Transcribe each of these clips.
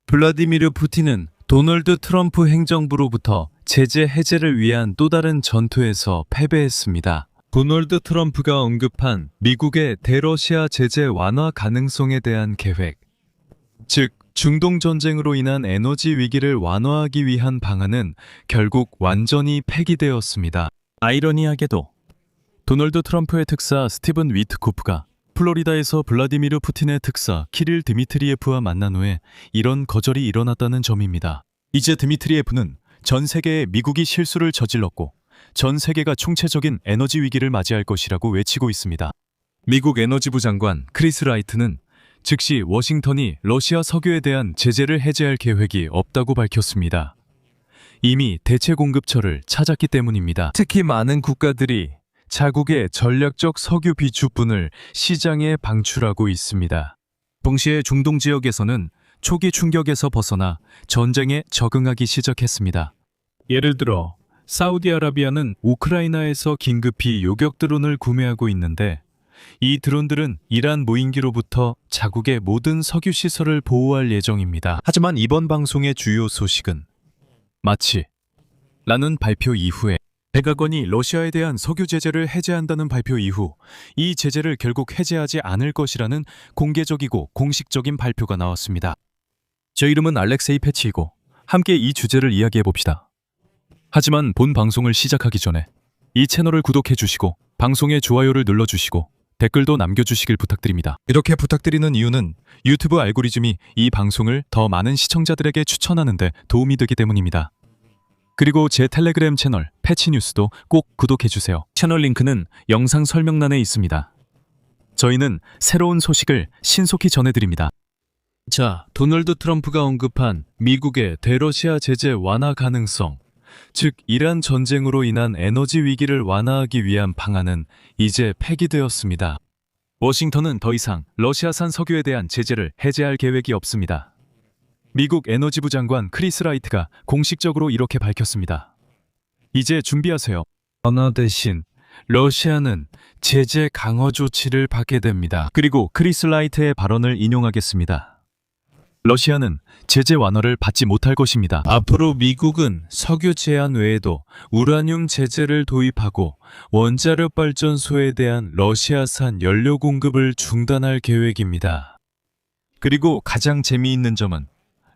블라디미르 푸틴은 도널드 트럼프 행정부로부터 제재 해제를 위한 또 다른 전투에서 패배했습니다. 도널드 트럼프가 언급한 미국의 대러시아 제재 완화 가능성에 대한 계획, 즉 중동 전쟁으로 인한 에너지 위기를 완화하기 위한 방안은 결국 완전히 폐기되었습니다. 아이러니하게도 도널드 트럼프의 특사 스티븐 위트코프가 플로리다에서 블라디미르 푸틴의 특사 키릴 드미트리예프와 만난 후에 이런 거절이 일어났다는 점입니다. 이제 드미트리예프는 전 세계에 미국이 실수를 저질렀고 전 세계가 총체적인 에너지 위기를 맞이할 것이라고 외치고 있습니다. 미국 에너지부 장관 크리스 라이트는 즉시 워싱턴이 러시아 석유에 대한 제재를 해제할 계획이 없다고 밝혔습니다. 이미 대체 공급처를 찾았기 때문입니다. 특히 많은 국가들이 자국의 전략적 석유 비축분을 시장에 방출하고 있습니다. 동시에 중동 지역에서는 초기 충격에서 벗어나 전쟁에 적응하기 시작했습니다. 예를 들어 사우디아라비아는 우크라이나에서 긴급히 요격 드론을 구매하고 있는데 이 드론들은 이란 무인기로부터 자국의 모든 석유 시설을 보호할 예정입니다. 하지만 이번 방송의 주요 소식은 마치 라는 발표 이후에 백악관이 러시아에 대한 석유 제재를 해제한다는 발표 이후 이 제재를 결국 해제하지 않을 것이라는 공개적이고 공식적인 발표가 나왔습니다. 제 이름은 알렉세이 패치이고 함께 이 주제를 이야기해 봅시다. 하지만 본 방송을 시작하기 전에 이 채널을 구독해 주시고 방송에 좋아요를 눌러주시고 댓글도 남겨주시길 부탁드립니다. 이렇게 부탁드리는 이유는 유튜브 알고리즘이 이 방송을 더 많은 시청자들에게 추천하는 데 도움이 되기 때문입니다. 그리고 제 텔레그램 채널 패치뉴스도 꼭 구독해주세요. 채널 링크는 영상 설명란에 있습니다. 저희는 새로운 소식을 신속히 전해드립니다. 자, 도널드 트럼프가 언급한 미국의 대러시아 제재 완화 가능성, 즉 이란 전쟁으로 인한 에너지 위기를 완화하기 위한 방안은 이제 폐기되었습니다. 워싱턴은 더 이상 러시아산 석유에 대한 제재를 해제할 계획이 없습니다. 미국 에너지부 장관 크리스 라이트가 공식적으로 이렇게 밝혔습니다. 이제 준비하세요. 그러나 대신 러시아는 제재 강화 조치를 받게 됩니다. 그리고 크리스 라이트의 발언을 인용하겠습니다. 러시아는 제재 완화를 받지 못할 것입니다. 앞으로 미국은 석유 제한 외에도 우라늄 제재를 도입하고 원자력 발전소에 대한 러시아산 연료 공급을 중단할 계획입니다. 그리고 가장 재미있는 점은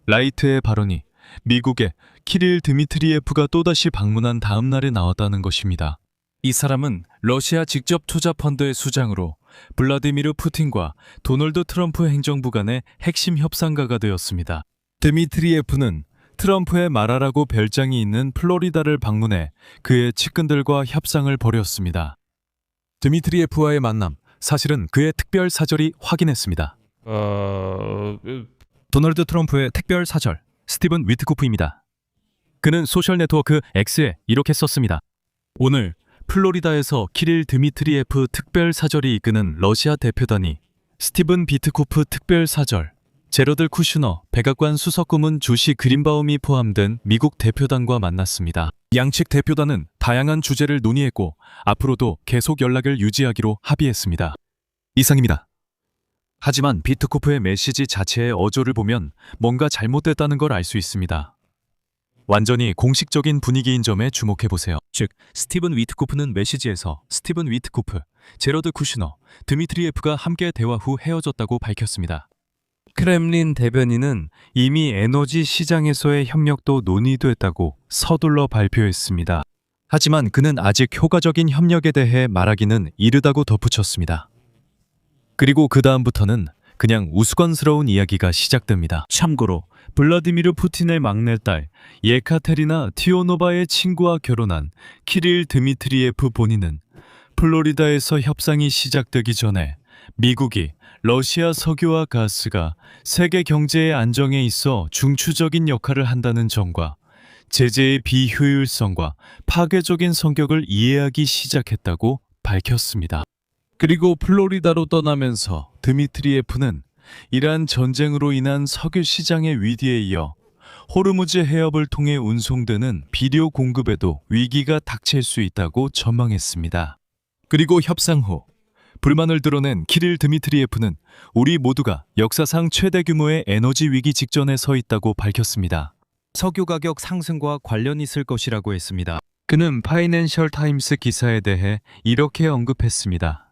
라이트의 발언이 미국의 키릴 드미트리예프가 또다시 방문한 다음 날에 나왔다는 것입니다. 이 사람은 러시아 직접 투자 펀드의 수장으로 블라디미르 푸틴과 도널드 트럼프 행정부 간의 핵심 협상가가 되었습니다. 드미트리예프는 트럼프의 마라라고 별장이 있는 플로리다를 방문해 그의 측근들과 협상을 벌였습니다. 드미트리예프와의 만남, 사실은 그의 특별 사절이 확인했습니다. 도널드 트럼프의 특별 사절, 스티븐 위트코프입니다. 그는 소셜 네트워크 X에 이렇게 썼습니다. 오늘 플로리다에서 키릴 드미트리예프 특별 사절이 이끄는 러시아 대표단이 스티븐 비트코프 특별 사절, 제러드 쿠슈너 백악관 수석고문 조시 그린바움이 포함된 미국 대표단과 만났습니다. 양측 대표단은 다양한 주제를 논의했고 앞으로도 계속 연락을 유지하기로 합의했습니다. 이상입니다. 하지만 비트코프의 메시지 자체의 어조를 보면 뭔가 잘못됐다는 걸 알 수 있습니다. 완전히 공식적인 분위기인 점에 주목해보세요. 즉, 스티븐 위트코프는 메시지에서 스티븐 위트코프, 제러드 쿠슈너, 드미트리예프가 함께 대화 후 헤어졌다고 밝혔습니다. 크렘린 대변인은 이미 에너지 시장에서의 협력도 논의됐다고 서둘러 발표했습니다. 하지만 그는 아직 효과적인 협력에 대해 말하기는 이르다고 덧붙였습니다. 그리고 그 다음부터는 그냥 우스꽝스러운 이야기가 시작됩니다. 참고로 블라디미르 푸틴의 막내딸 예카테리나 티오노바의 친구와 결혼한 키릴 드미트리예프 본인은 플로리다에서 협상이 시작되기 전에 미국이 러시아 석유와 가스가 세계 경제의 안정에 있어 중추적인 역할을 한다는 점과 제재의 비효율성과 파괴적인 성격을 이해하기 시작했다고 밝혔습니다. 그리고 플로리다로 떠나면서 드미트리예프는 이란 전쟁으로 인한 석유 시장의 위기에 이어 호르무즈 해협을 통해 운송되는 비료 공급에도 위기가 닥칠 수 있다고 전망했습니다. 그리고 협상 후 불만을 드러낸 키릴 드미트리예프는 우리 모두가 역사상 최대 규모의 에너지 위기 직전에 서 있다고 밝혔습니다. 석유 가격 상승과 관련이 있을 것이라고 했습니다. 그는 파이낸셜 타임스 기사에 대해 이렇게 언급했습니다.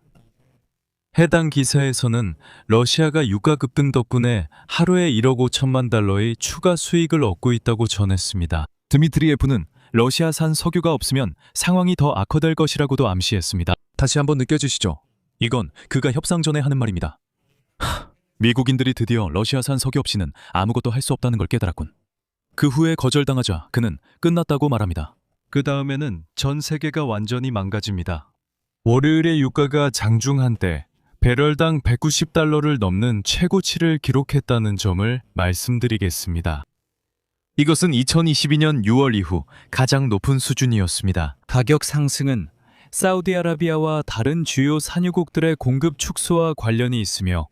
해당 기사에서는 러시아가 유가 급등 덕분에 하루에 1억 5천만 달러의 추가 수익을 얻고 있다고 전했습니다. 드미트리예프는 러시아산 석유가 없으면 상황이 더 악화될 것이라고도 암시했습니다. 다시 한번 느껴지시죠? 이건 그가 협상 전에 하는 말입니다. 미국인들이 드디어 러시아산 석유 없이는 아무것도 할 수 없다는 걸 깨달았군. 그 후에 거절당하자 그는 끝났다고 말합니다. 그 다음에는 전 세계가 완전히 망가집니다. 월요일에 유가가 장중한 때 배럴당 190달러를 넘는 최고치를 기록했다는 점을 말씀드리겠습니다. 이것은 2022년 6월 이후 가장 높은 수준이었습니다. 가격 상승은 사우디아라비아와 다른 주요 산유국들의 공급 축소와 관련이 있으며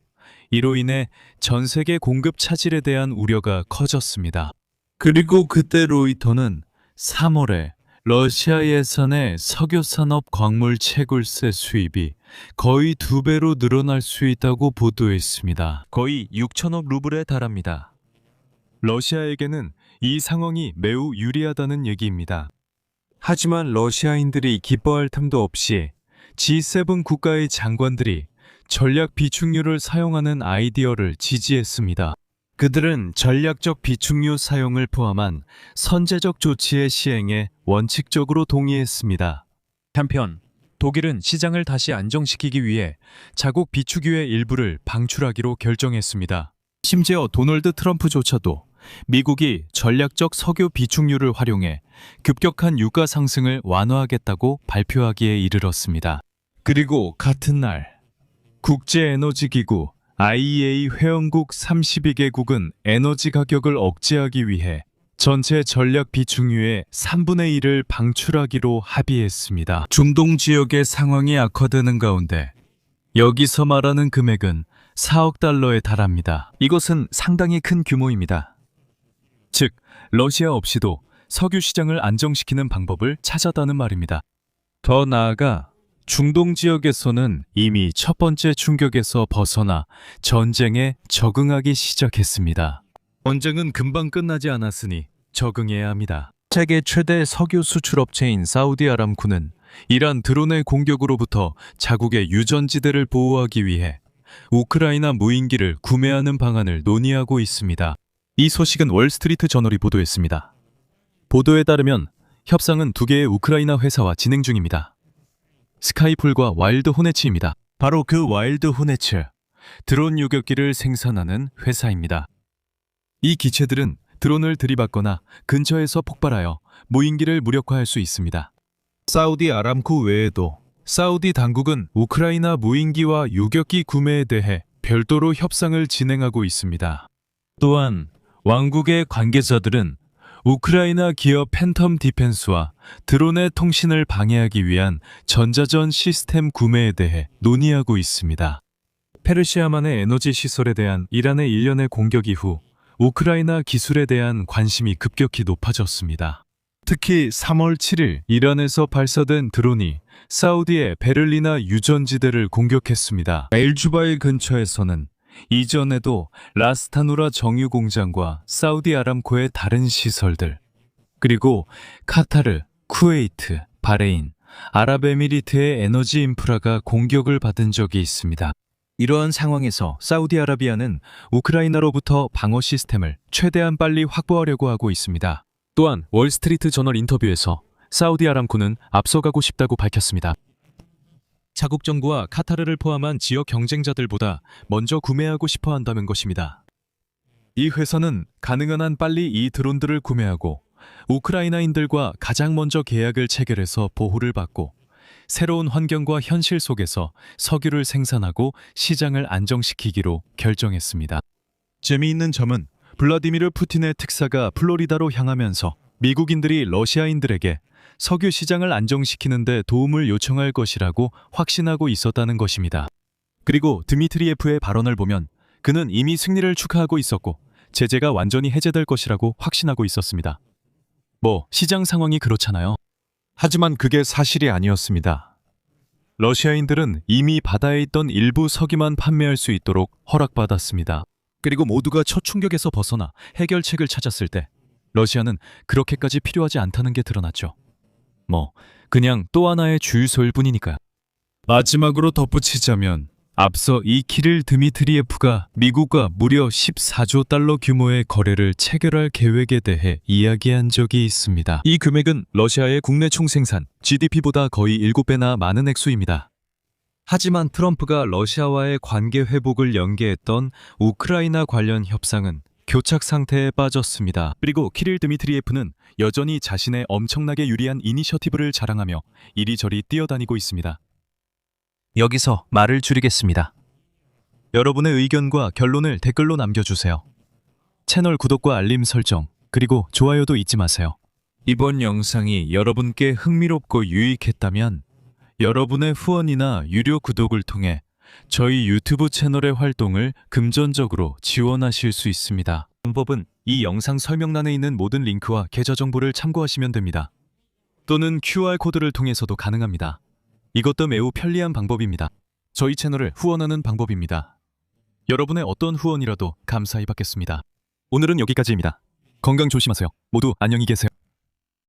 이로 인해 전 세계 공급 차질에 대한 우려가 커졌습니다. 그리고 그때 로이터는 3월에 러시아 예산의 석유산업 광물 채굴세 수입이 거의 2배로 늘어날 수 있다고 보도했습니다. 거의 6천억 루블에 달합니다. 러시아에게는 이 상황이 매우 유리하다는 얘기입니다. 하지만 러시아인들이 기뻐할 틈도 없이 G7 국가의 장관들이 전략 비축유를 사용하는 아이디어를 지지했습니다. 그들은 전략적 비축유 사용을 포함한 선제적 조치의 시행에 원칙적으로 동의했습니다. 한편 독일은 시장을 다시 안정시키기 위해 자국 비축유의 일부를 방출하기로 결정했습니다. 심지어 도널드 트럼프조차도 미국이 전략적 석유 비축유를 활용해 급격한 유가 상승을 완화하겠다고 발표하기에 이르렀습니다. 그리고 같은 날 국제에너지기구 IEA 회원국 32개국은 에너지 가격을 억제하기 위해 전체 전략 비축유의 3분의 1을 방출하기로 합의했습니다. 중동 지역의 상황이 악화되는 가운데 여기서 말하는 금액은 4억 달러에 달합니다. 이것은 상당히 큰 규모입니다. 즉, 러시아 없이도 석유 시장을 안정시키는 방법을 찾았다는 말입니다. 더 나아가 중동 지역에서는 이미 첫 번째 충격에서 벗어나 전쟁에 적응하기 시작했습니다. 전쟁은 금방 끝나지 않았으니 적응해야 합니다. 세계 최대 석유 수출업체인 사우디아람코는 이란 드론의 공격으로부터 자국의 유전지대를 보호하기 위해 우크라이나 무인기를 구매하는 방안을 논의하고 있습니다. 이 소식은 월스트리트 저널이 보도했습니다. 보도에 따르면 협상은 2개의 우크라이나 회사와 진행 중입니다. 스카이풀과 와일드 호네츠입니다. 바로 그 와일드 호네츠, 드론 유격기를 생산하는 회사입니다. 이 기체들은 드론을 들이받거나 근처에서 폭발하여 무인기를 무력화할 수 있습니다. 사우디 아람코 외에도 사우디 당국은 우크라이나 무인기와 유격기 구매에 대해 별도로 협상을 진행하고 있습니다. 또한 왕국의 관계자들은 우크라이나 기업 팬텀 디펜스와 드론의 통신을 방해하기 위한 전자전 시스템 구매에 대해 논의하고 있습니다. 페르시아만의 에너지 시설에 대한 이란의 일련의 공격 이후 우크라이나 기술에 대한 관심이 급격히 높아졌습니다. 특히 3월 7일 이란에서 발사된 드론이 사우디의 베를리나 유전지대를 공격했습니다. 엘주바일 근처에서는 이전에도 라스타누라 정유 공장과 사우디 아람코의 다른 시설들, 그리고 카타르, 쿠웨이트, 바레인, 아랍에미리트의 에너지 인프라가 공격을 받은 적이 있습니다. 이러한 상황에서 사우디아라비아는 우크라이나로부터 방어 시스템을 최대한 빨리 확보하려고 하고 있습니다. 또한 월스트리트 저널 인터뷰에서 사우디 아람코는 앞서가고 싶다고 밝혔습니다. 자국 정부와 카타르를 포함한 지역 경쟁자들보다 먼저 구매하고 싶어 한다는 것입니다. 이 회사는 가능한 한 빨리 이 드론들을 구매하고 우크라이나인들과 가장 먼저 계약을 체결해서 보호를 받고 새로운 환경과 현실 속에서 석유를 생산하고 시장을 안정시키기로 결정했습니다. 재미있는 점은 블라디미르 푸틴의 특사가 플로리다로 향하면서 미국인들이 러시아인들에게 석유 시장을 안정시키는 데 도움을 요청할 것이라고 확신하고 있었다는 것입니다. 그리고 드미트리예프의 발언을 보면 그는 이미 승리를 축하하고 있었고 제재가 완전히 해제될 것이라고 확신하고 있었습니다. 시장 상황이 그렇잖아요. 하지만 그게 사실이 아니었습니다. 러시아인들은 이미 바다에 있던 일부 석유만 판매할 수 있도록 허락받았습니다. 그리고 모두가 첫 충격에서 벗어나 해결책을 찾았을 때 러시아는 그렇게까지 필요하지 않다는 게 드러났죠. 그냥 또 하나의 주유소일 뿐이니까요. 마지막으로 덧붙이자면 앞서 이 키릴 드미트리예프가 미국과 무려 14조 달러 규모의 거래를 체결할 계획에 대해 이야기한 적이 있습니다. 이 금액은 러시아의 국내 총생산 GDP보다 거의 7배나 많은 액수입니다. 하지만 트럼프가 러시아와의 관계 회복을 연계했던 우크라이나 관련 협상은 교착 상태에 빠졌습니다. 그리고 키릴 드미트리예프는 여전히 자신의 엄청나게 유리한 이니셔티브를 자랑하며 이리저리 뛰어다니고 있습니다. 여기서 말을 줄이겠습니다. 여러분의 의견과 결론을 댓글로 남겨주세요. 채널 구독과 알림 설정, 그리고 좋아요도 잊지 마세요. 이번 영상이 여러분께 흥미롭고 유익했다면 여러분의 후원이나 유료 구독을 통해 저희 유튜브 채널의 활동을 금전적으로 지원하실 수 있습니다. 방법은 이 영상 설명란에 있는 모든 링크와 계좌 정보를 참고하시면 됩니다. 또는 QR코드를 통해서도 가능합니다. 이것도 매우 편리한 방법입니다. 저희 채널을 후원하는 방법입니다. 여러분의 어떤 후원이라도 감사히 받겠습니다. 오늘은 여기까지입니다. 건강 조심하세요. 모두 안녕히 계세요.